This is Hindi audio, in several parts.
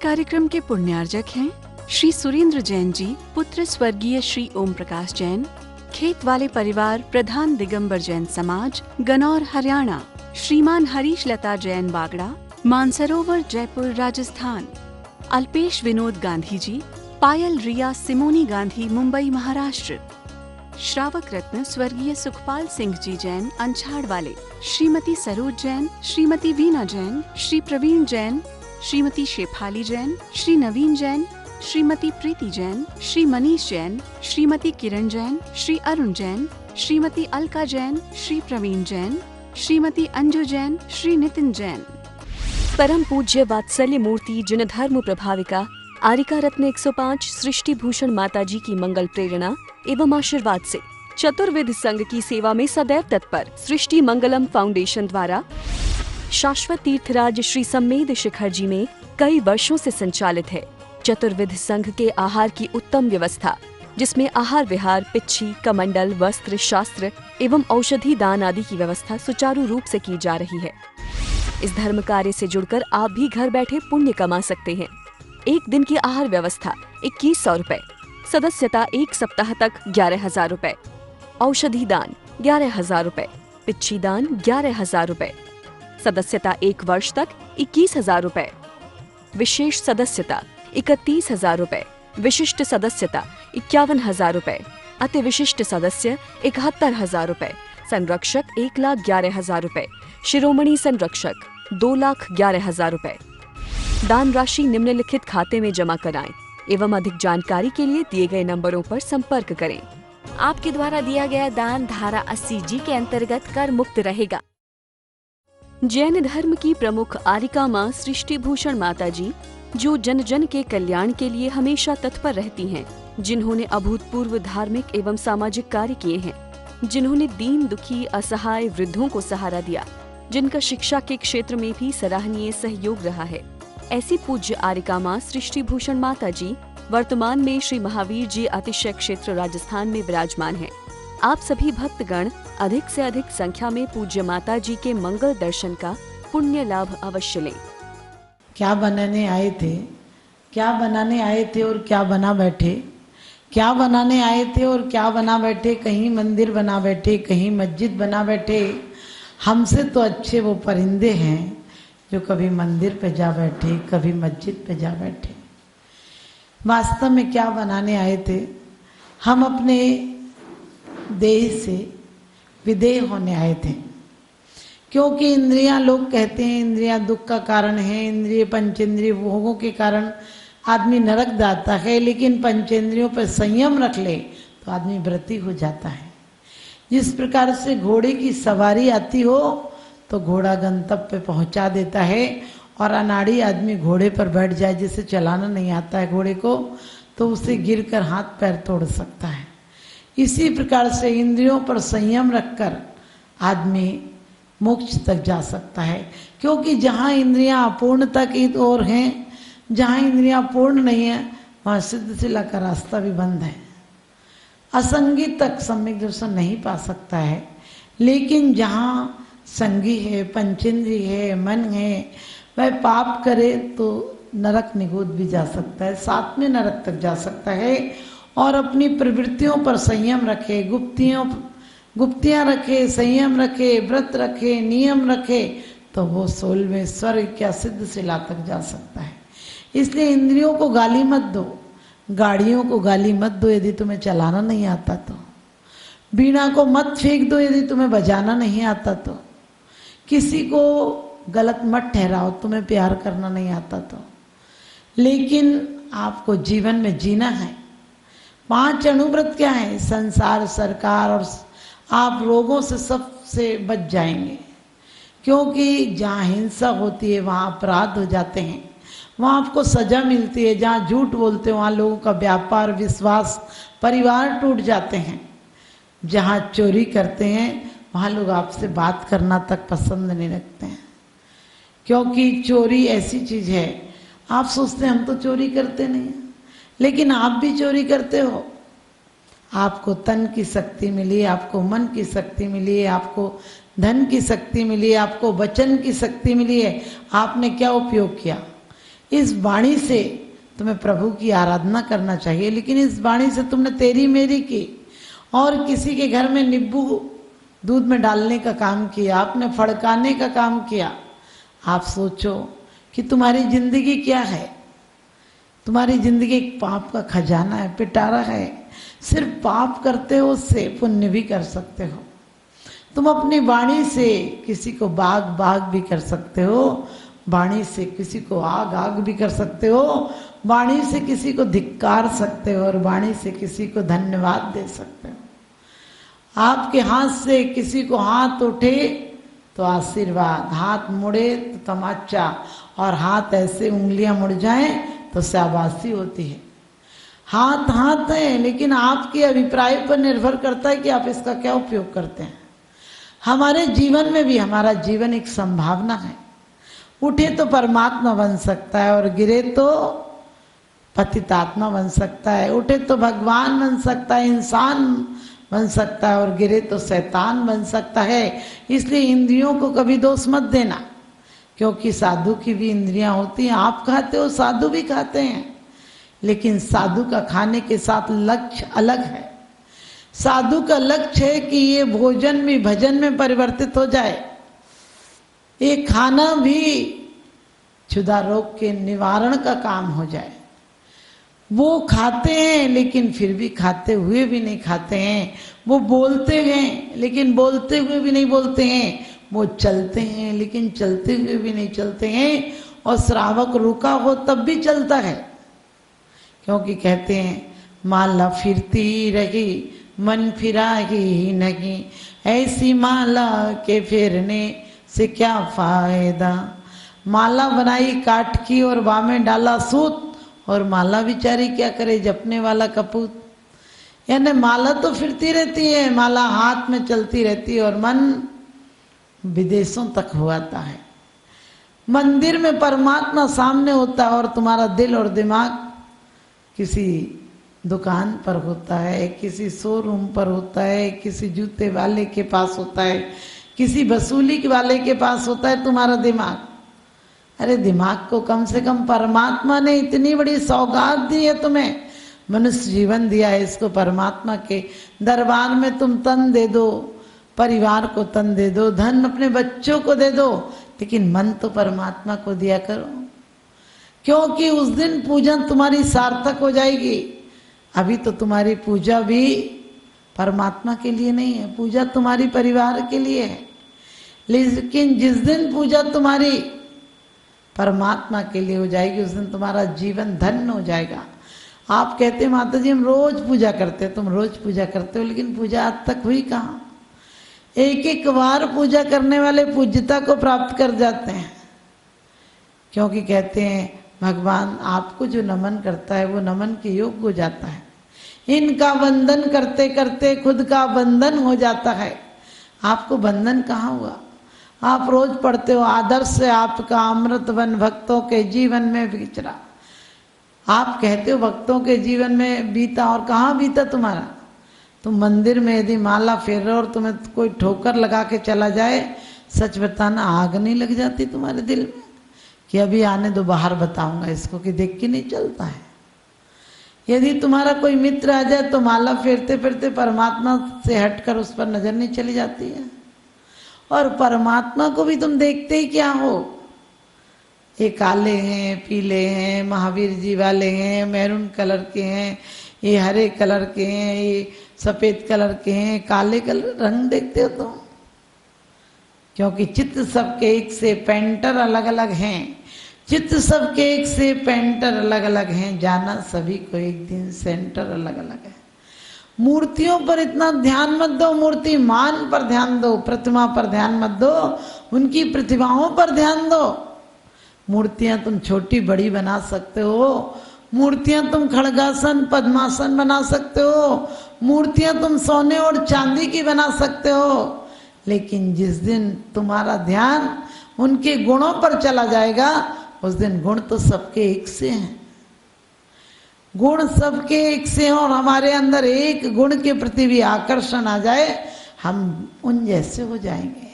कार्यक्रम के पुण्यार्जक हैं श्री सुरेंद्र जैन जी, पुत्र स्वर्गीय श्री ओम प्रकाश जैन, खेत वाले परिवार, प्रधान दिगंबर जैन समाज, गनौर हरियाणा। श्रीमान हरीश लता जैन बागड़ा, मानसरोवर जयपुर राजस्थान। अल्पेश विनोद गांधी जी, पायल रिया सिमोनी गांधी मुंबई महाराष्ट्र। श्रावक रत्न स्वर्गीय सुखपाल सिंह जी जैन, अंछाड़ वाले। श्रीमती सरोज जैन, श्रीमती वीना जैन, श्री प्रवीण जैन, श्रीमती शेफाली जैन, श्री नवीन जैन, श्रीमती प्रीति जैन, श्री मनीष जैन, श्रीमती किरण जैन, श्री अरुण जैन, श्रीमती अलका जैन, श्री प्रवीण जैन, श्रीमती अंजू जैन, श्री नितिन जैन। परम पूज्य वात्सल्य मूर्ति जिन धर्म प्रभाविका आरिका रत्न 105 सृष्टि भूषण माता जी की मंगल प्रेरणा एवं आशीर्वाद से चतुर्विध संघ की सेवा में सदैव तत्पर सृष्टि मंगलम फाउंडेशन द्वारा शाश्वत तीर्थराज श्री सम्मेद शिखर जी में कई वर्षों से संचालित है चतुर्विध संघ के आहार की उत्तम व्यवस्था, जिसमें आहार विहार, पिच्छी, कमंडल, वस्त्र, शास्त्र एवं औषधि दान आदि की व्यवस्था सुचारू रूप से की जा रही है। इस धर्म कार्य से जुड़कर आप भी घर बैठे पुण्य कमा सकते हैं। एक दिन की आहार व्यवस्था 2100 रुपए, सदस्यता 1 सप्ताह तक 11,000 रुपए, औषधि दान 11,000 रुपए, पिच्छी दान 11,000 रुपए, सदस्यता 1 वर्ष तक 21,000 रुपए, विशेष सदस्यता 31,000 रुपए, विशिष्ट सदस्यता 51,000 रुपए, अति विशिष्ट सदस्य 71,000 रुपए, संरक्षक 1,11,000 रुपए, शिरोमणि संरक्षक 2,11,000 रुपए। दान राशि निम्नलिखित खाते में जमा कराएं एवं अधिक जानकारी के लिए दिए गए नंबरों पर संपर्क करें। आपके द्वारा दिया गया दान धारा 80G के अंतर्गत कर मुक्त रहेगा। जैन धर्म की प्रमुख आरिका माँ सृष्टि भूषण माता जी, जो जन जन के कल्याण के लिए हमेशा तत्पर रहती हैं, जिन्होंने अभूतपूर्व धार्मिक एवं सामाजिक कार्य किए हैं, जिन्होंने दीन दुखी असहाय वृद्धों को सहारा दिया, जिनका शिक्षा के क्षेत्र में भी सराहनीय सहयोग रहा है, ऐसी पूज्य आरिका माँ सृष्टि भूषण माता जी वर्तमान में श्री महावीर जी अतिशय क्षेत्र राजस्थान में विराजमान हैं। आप सभी भक्तगण अधिक से अधिक संख्या में पूज्य माता जी के मंगल दर्शन का पुण्य लाभ अवश्य लें। क्या बनाने आए थे, क्या बनाने आए थे और क्या बना बैठे, क्या बनाने आए थे और क्या बना बैठे। कहीं मंदिर बना बैठे, कहीं मस्जिद बना बैठे। हमसे तो अच्छे वो परिंदे हैं जो कभी मंदिर पे जा बैठे, कभी मस्जिद पे जा बैठे। वास्तव में क्या बनाने आए थे? हम अपने देह से विदेह होने आए थे, क्योंकि इंद्रियां, लोग कहते हैं इंद्रियां दुख का कारण है, इंद्रिय पंचेंद्रिय भोगों के कारण आदमी नरक जाता है, लेकिन पंचेंद्रियों पर संयम रख ले तो आदमी व्रती हो जाता है। जिस प्रकार से घोड़े की सवारी आती हो तो घोड़ा गंतव्य पे पहुंचा देता है, और अनाड़ी आदमी घोड़े पर बैठ जाए, जिसे चलाना नहीं आता है घोड़े को, तो उसे गिरकर हाथ पैर तोड़ सकता है। इसी प्रकार से इंद्रियों पर संयम रखकर आदमी मोक्ष तक जा सकता है, क्योंकि जहाँ इंद्रियां अपूर्णता की ओर हैं, जहाँ इंद्रियां पूर्ण नहीं है, वहाँ सिद्धशिला का रास्ता भी बंद है। असंगी तक सम्यक दर्शन नहीं पा सकता है, लेकिन जहाँ संगी है, पंचेंद्रिय है, मन है, वह पाप करे तो नरक निगोद भी जा सकता है, साथ में नरक तक जा सकता है। और अपनी प्रवृत्तियों पर संयम रखे, गुप्तियां रखे, संयम रखे, व्रत रखे, नियम रखे, तो वो 16वें स्वर्ग क्या सिद्धशिला तक जा सकता है। इसलिए इंद्रियों को गाली मत दो, गाड़ियों को गाली मत दो यदि तुम्हें चलाना नहीं आता तो, बीणा को मत फेंक दो यदि तुम्हें बजाना नहीं आता तो, किसी को गलत मत ठहराओ तुम्हें प्यार करना नहीं आता तो। लेकिन आपको जीवन में जीना है। 5 अणुव्रत क्या है? संसार, सरकार, और आप रोगों से सबसे बच जाएंगे, क्योंकि जहाँ हिंसा होती है वहाँ अपराध हो जाते हैं, वहाँ आपको सजा मिलती है। जहाँ झूठ बोलते हैं वहाँ लोगों का व्यापार, विश्वास, परिवार टूट जाते हैं। जहाँ चोरी करते हैं वहाँ लोग आपसे बात करना तक पसंद नहीं रखते हैं, क्योंकि चोरी ऐसी चीज़ है, आप सोचते हैं हम तो चोरी करते नहीं हैं, लेकिन आप भी चोरी करते हो। आपको तन की शक्ति मिली, आपको मन की शक्ति मिली है, आपको धन की शक्ति मिली है, आपको वचन की शक्ति मिली है। आपने क्या उपयोग किया? इस वाणी से तुम्हें प्रभु की आराधना करना चाहिए, लेकिन इस वाणी से तुमने तेरी मेरी की और किसी के घर में नींबू दूध में डालने का काम किया, आपने फड़काने का काम किया। आप सोचो कि तुम्हारी जिंदगी क्या है। तुम्हारी जिंदगी एक पाप का खजाना है, पिटारा है। सिर्फ पाप करते हो, उससे पुण्य भी कर सकते हो। तुम अपनी वाणी से किसी को बाग बाग भी कर सकते हो, वाणी से किसी को आग आग भी कर सकते हो, वाणी से किसी को धिक्कार सकते हो और वाणी से किसी को धन्यवाद दे सकते हो। आपके हाथ से किसी को हाथ उठे तो आशीर्वाद, हाथ मुड़े तो तमाचा, और हाथ ऐसे उंगलियां मुड़ जाएं तो शाबाशी होती है। हाथ हाथ है, लेकिन आपके अभिप्राय पर निर्भर करता है कि आप इसका क्या उपयोग करते हैं। हमारे जीवन में भी, हमारा जीवन एक संभावना है। उठे तो परमात्मा बन सकता है और गिरे तो पतितात्मा बन सकता है। उठे तो भगवान बन सकता है, इंसान बन सकता है, और गिरे तो शैतान बन सकता है। इसलिए इंद्रियों को कभी दोष मत देना, क्योंकि साधु की भी इंद्रियां होती हैं। आप खाते हो, साधु भी खाते हैं, लेकिन साधु का खाने के साथ लक्ष्य अलग है। साधु का लक्ष्य है कि ये भोजन भी भजन में परिवर्तित हो जाए, ये खाना भी क्षुधा रोग के निवारण का काम हो जाए। वो खाते हैं लेकिन फिर भी खाते हुए भी नहीं खाते हैं। वो बोलते हैं लेकिन बोलते हुए भी नहीं बोलते हैं। वो चलते हैं लेकिन चलते हुए भी नहीं चलते हैं। और श्रावक रुका हो तब भी चलता है, क्योंकि कहते हैं माला फिरती रही मन फिरा ही नहीं, ऐसी माला के फेरने से क्या फायदा। माला बनाई काट की और बाह में डाला सूत, और माला बेचारी क्या करे, जपने वाला कपूत। यानी माला तो फिरती रहती है, माला हाथ में चलती रहती है, और मन विदेशों तक हुआता है। मंदिर में परमात्मा सामने होता है और तुम्हारा दिल और दिमाग किसी दुकान पर होता है, किसी शोरूम पर होता है, किसी जूते वाले के पास होता है, किसी वसूली वाले के पास होता है तुम्हारा दिमाग। अरे दिमाग को कम से कम परमात्मा ने इतनी बड़ी सौगात दी है तुम्हें, मनुष्य जीवन दिया है, इसको परमात्मा के दरबार में तुम तन दे दो, परिवार को तन दे दो, धन अपने बच्चों को दे दो, लेकिन मन तो परमात्मा को दिया करो, क्योंकि उस दिन पूजा तुम्हारी सार्थक हो जाएगी। अभी तो तुम्हारी पूजा भी परमात्मा के लिए नहीं है, पूजा तुम्हारी परिवार के लिए है। लेकिन जिस दिन पूजा तुम्हारी परमात्मा के लिए हो जाएगी, उस दिन तुम्हारा जीवन धन्य हो जाएगा। आप कहते हैं माता जी हम रोज पूजा करते हैं, तुम रोज पूजा करते हो, लेकिन पूजा आज तक हुई कहाँ। एक एक बार पूजा करने वाले पूज्यता को प्राप्त कर जाते हैं, क्योंकि कहते हैं भगवान आपको जो नमन करता है वो नमन के योग्य हो जाता है। इनका वंदन करते करते खुद का बंधन हो जाता है। आपको बंधन कहाँ हुआ। आप रोज पढ़ते हो आदर्श से आपका अमृत वन भक्तों के जीवन में विचरा। आप कहते हो भक्तों के जीवन में बीता, और कहाँ बीता तुम्हारा। तुम मंदिर में यदि माला फेर रहे हो और तुम्हें कोई ठोकर लगा के चला जाए, सच बताना आग नहीं लग जाती तुम्हारे दिल में कि अभी आने दो, बाहर बताऊंगा इसको, कि देख के नहीं चलता है। यदि तुम्हारा कोई मित्र आ जाए तो माला फेरते फेरते परमात्मा से हटकर उस पर नजर नहीं चली जाती है। और परमात्मा को भी तुम देखते ही क्या हो। ये काले हैं, पीले हैं, महावीर जी वाले हैं, मैरून कलर के हैं, ये हरे कलर के हैं, ये सफेद कलर के हैं, काले कलर रंग देखते हो तुम, क्योंकि चित्र सबके एक से पेंटर अलग अलग हैं। चित्र सबके एक से पेंटर अलग अलग हैं, जाना सभी को एक दिन सेंटर अलग अलग है। मूर्तियों पर इतना ध्यान मत दो, मूर्ति मान पर ध्यान दो, प्रतिमा पर ध्यान मत दो, उनकी प्रतिभाओं पर ध्यान दो। मूर्तियां तुम छोटी बड़ी बना सकते हो, मूर्तियां तुम खड़गासन पद्मासन बना सकते हो, मूर्तियां तुम सोने और चांदी की बना सकते हो, लेकिन जिस दिन तुम्हारा ध्यान उनके गुणों पर चला जाएगा, उस दिन गुण तो सबके एक से हैं। गुण सबके एक से हैं, और हमारे अंदर एक गुण के प्रति भी आकर्षण आ जाए, हम उन जैसे हो जाएंगे।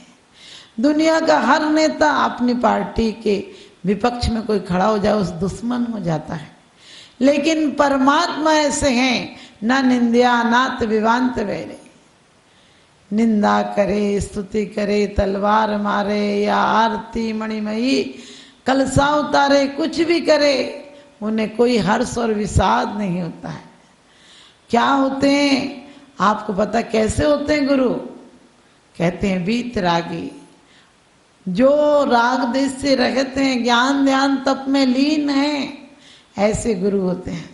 दुनिया का हर नेता अपनी पार्टी के विपक्ष में कोई खड़ा हो जाए उस दुश्मन हो जाता है। लेकिन परमात्मा ऐसे हैं, ना निंद्या नात विवांत वैरे। निंदा करे, स्तुति करे, तलवार मारे या आरती मणिमयी कलसा उतारे, कुछ भी करे, उन्हें कोई हर्ष और विषाद नहीं होता है। क्या होते हैं आपको पता कैसे होते हैं गुरु? कहते हैं वीतरागी, जो राग देश से रहते हैं, ज्ञान ध्यान तप में लीन हैं, ऐसे गुरु होते हैं।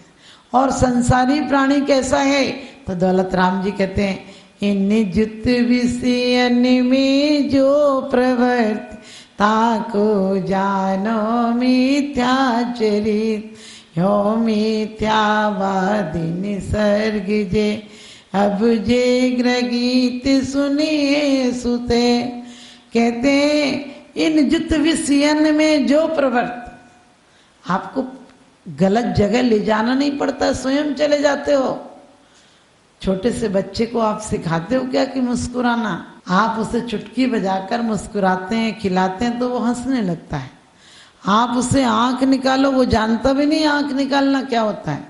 और संसारी प्राणी कैसा है? तो दौलत राम जी कहते हैं, इन जुत विषयन में जो प्रवर्त ताको जानो मिथ्याचरित, यो मिथ्यावादी निसर्ग जे अब जे गीत सुनिए सुते। कहते इन जुत विषयन में जो प्रवर्त, आपको गलत जगह ले जाना नहीं पड़ता, स्वयं चले जाते हो। छोटे से बच्चे को आप सिखाते हो क्या कि मुस्कुराना? आप उसे चुटकी बजाकर मुस्कुराते हैं, खिलाते हैं तो वो हंसने लगता है। आप उसे आंख निकालो, वो जानता भी नहीं आंख निकालना क्या होता है,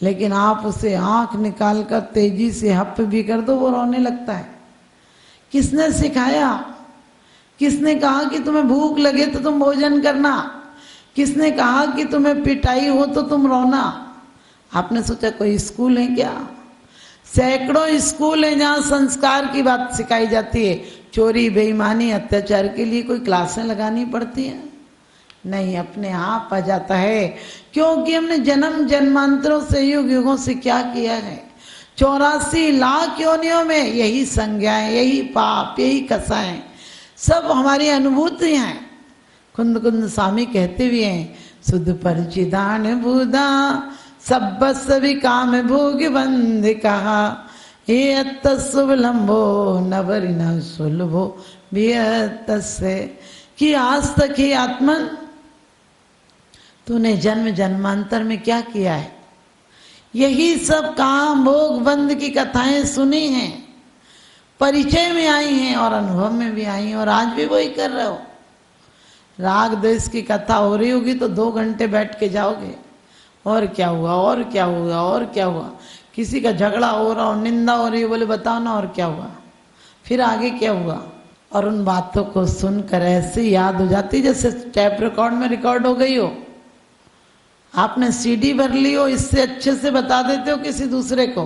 लेकिन आप उसे आंख निकाल कर तेजी से हप भी कर दो, वो रोने लगता है। किसने सिखाया? किसने कहा कि तुम्हें भूख लगे तो तुम भोजन करना? किसने कहा कि तुम्हें पिटाई हो तो तुम रोना? आपने सोचा कोई स्कूल है क्या? सैकड़ों स्कूल हैं जहाँ संस्कार की बात सिखाई जाती है। चोरी, बेईमानी, अत्याचार के लिए कोई क्लासें लगानी पड़ती हैं? नहीं, अपने आप आ जाता है, क्योंकि हमने जन्म जन्मांतरों से, युग युगों से क्या किया है। 84 लाख योनियों में यही संज्ञाएं, यही पाप, यही कसाएं, सब हमारी अनुभूतियां हैं। कुंद कुंद स्वामी कहते हुए हैं, सुध परिचिदान बुधा सब सभी काम भोग बंद कहा, ये अत्तुलंबो नवरि न सुलभो से। कि आज तक ही आत्मन तूने जन्म जन्मांतर में क्या किया है? यही सब काम भोग बंद की कथाएं सुनी हैं, परिचय में आई हैं और अनुभव में भी आई हैं, और आज भी वही कर रहे हो। राग द्वेष की कथा हो रही होगी तो 2 घंटे बैठ के जाओगे, और क्या हुआ, और क्या हुआ, और क्या हुआ। किसी का झगड़ा हो रहा हो, निंदा हो रही है, बोले बताओ ना और क्या हुआ, फिर आगे क्या हुआ। और उन बातों को सुनकर ऐसे याद हो जाती जैसे टैप रिकॉर्ड में रिकॉर्ड हो गई हो। आपने सीडी भर ली हो, इससे अच्छे से बता देते हो किसी दूसरे को।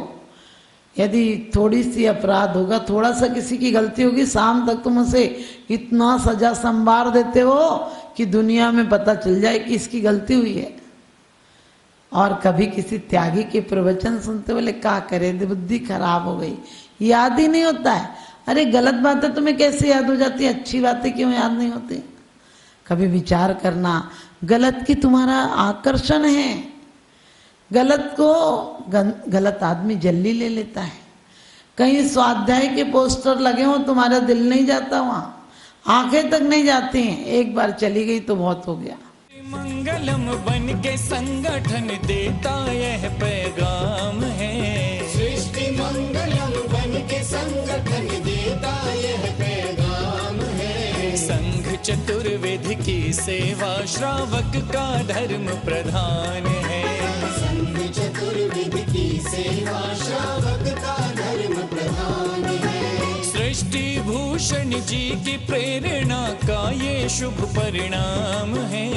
यदि थोड़ी सी अपराध होगा, थोड़ा सा किसी की गलती होगी, शाम तक तुम उसे इतना सजा संभार देते हो कि दुनिया में पता चल जाए कि इसकी गलती हुई है। और कभी किसी त्यागी के प्रवचन सुनते बोले क्या करे, बुद्धि खराब हो गई, याद ही नहीं होता है। अरे गलत बातें तुम्हें कैसे याद हो जाती है, अच्छी बातें क्यों याद नहीं होती? कभी विचार करना, गलत की तुम्हारा आकर्षण है। गलत को गलत आदमी जल्दी ले लेता है। कहीं स्वाध्याय के पोस्टर लगे हो, तुम्हारा दिल नहीं जाता वहां, आंखें तक नहीं जाती हैं। एक बार चली गई तो बहुत हो गया। मंगलम बन के संगठन देता यह पैगाम है, सृष्टि मंगलम बन के संगठन देता यह पैगाम है। संघ चतुर्वेद की सेवा श्रावक का धर्म प्रधान है, संघ चतुर्वेद की सेवा श्रावक का धर्म प्रधान है। सृष्टि भूषण जी की प्रेरणा का ये शुभ परिणाम है,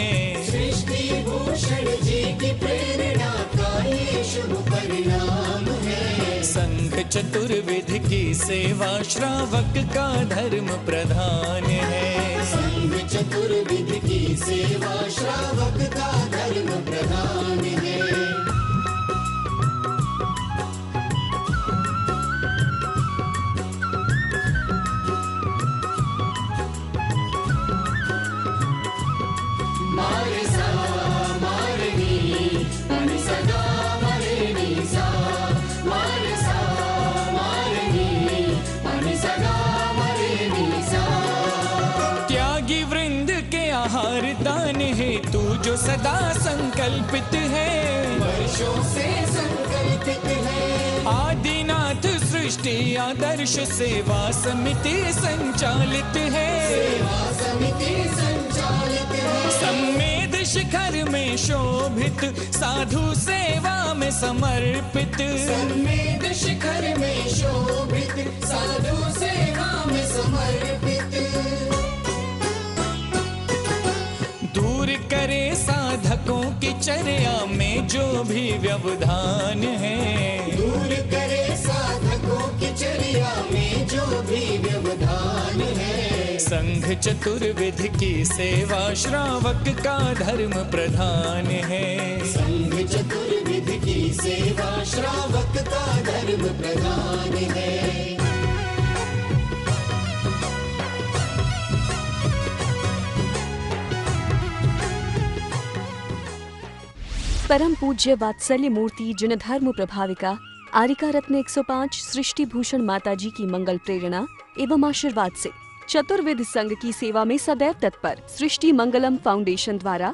सृष्टि भूषण जी की प्रेरणा का ये शुभ परिणाम है। संघ चतुर्वेद की सेवा श्रावक का धर्म प्रधान है, संघ चतुर्वेद की सेवा श्रावक का धर्म प्रधान है। जो सदा संकल्पित है, वर्षों से संकल्पित है। आदिनाथ सृष्टि आदर्श सेवा समिति संचालित है, सेवा समिति संचालित है। शिखर में शोभित, साधु सेवा में समर्पित। सन्मेध शिखर में शोभित, साधु सेवा में समर्पित। दूर करे साधकों की चर्या में जो भी व्यवधान है। दूर करे साधकों की चर्या में जो भी व्यवधान है। संघ चतुर्विध की सेवा श्रावक का धर्म प्रधान है। संघ चतुर्विध की सेवा श्रावक का धर्म प्रधान है। परम पूज्य वात्सल्य मूर्ति जिन धर्म प्रभाविका आरिका रत्न 105 सृष्टि भूषण माताजी की मंगल प्रेरणा एवं आशीर्वाद से चतुर्विध संघ की सेवा में सदैव तत्पर सृष्टि मंगलम फाउंडेशन द्वारा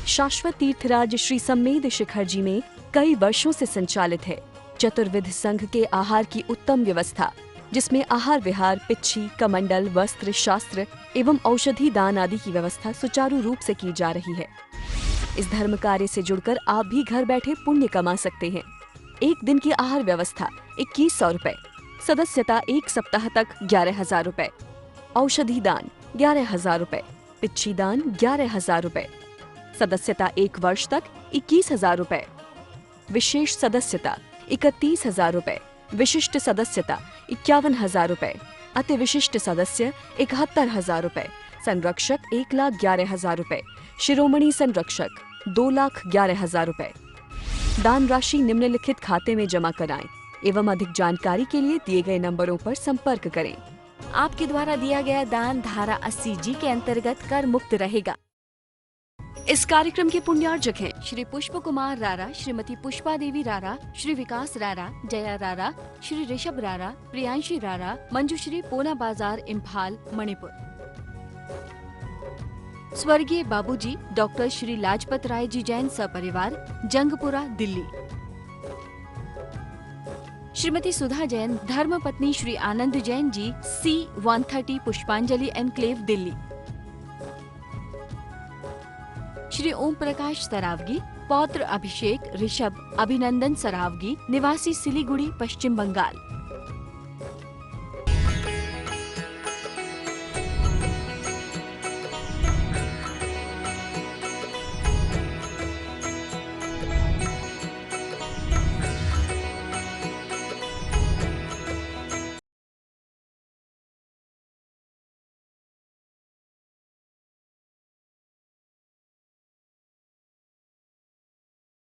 शाश्वत तीर्थराज श्री सम्मेद शिखर जी में कई वर्षों से संचालित है चतुर्विध संघ के आहार की उत्तम व्यवस्था, जिसमें आहार विहार, पिच्छी, कमंडल, वस्त्र, शास्त्र एवं औषधि दान आदि की व्यवस्था सुचारू रूप से की जा रही है। इस धर्म कार्य से जुड़कर आप भी घर बैठे पुण्य कमा सकते हैं। एक दिन की आहार व्यवस्था 2100 रुपए, सदस्यता एक सप्ताह तक 11,000 रुपए, औषधि दान 11,000 रुपए, पिच्छी दान 11,000 रुपए, सदस्यता एक वर्ष तक 21,000 रुपए, विशेष सदस्यता 31,000 रुपए, विशिष्ट सदस्यता 51,000 रुपए, अति विशिष्ट सदस्य 71,000 रुपए, संरक्षक 1,11,000 रुपए, शिरोमणि संरक्षक 2,11,000 रुपए। दान राशि निम्नलिखित खाते में जमा कराएं एवं अधिक जानकारी के लिए दिए गए नंबरों पर संपर्क करें। आपके द्वारा दिया गया दान धारा 80G के अंतर्गत कर मुक्त रहेगा। इस कार्यक्रम के पुण्यार्जक हैं श्री पुष्प कुमार रारा, श्रीमती पुष्पा देवी रारा, श्री विकास रारा, जया रारा, श्री ऋषभ रारा, प्रियांशी रारा, मंजुश्री, पूना बाजार, इम्फाल, मणिपुर। स्वर्गीय बाबूजी डॉक्टर श्री लाजपत राय जी जैन सपरिवार, जंगपुरा, दिल्ली। श्रीमती सुधा जैन, धर्मपत्नी श्री आनंद जैन जी, C130 पुष्पांजलि एनक्लेव, दिल्ली। श्री ओम प्रकाश सरावगी, पौत्र अभिषेक ऋषभ अभिनंदन सरावगी, निवासी सिलीगुड़ी, पश्चिम बंगाल।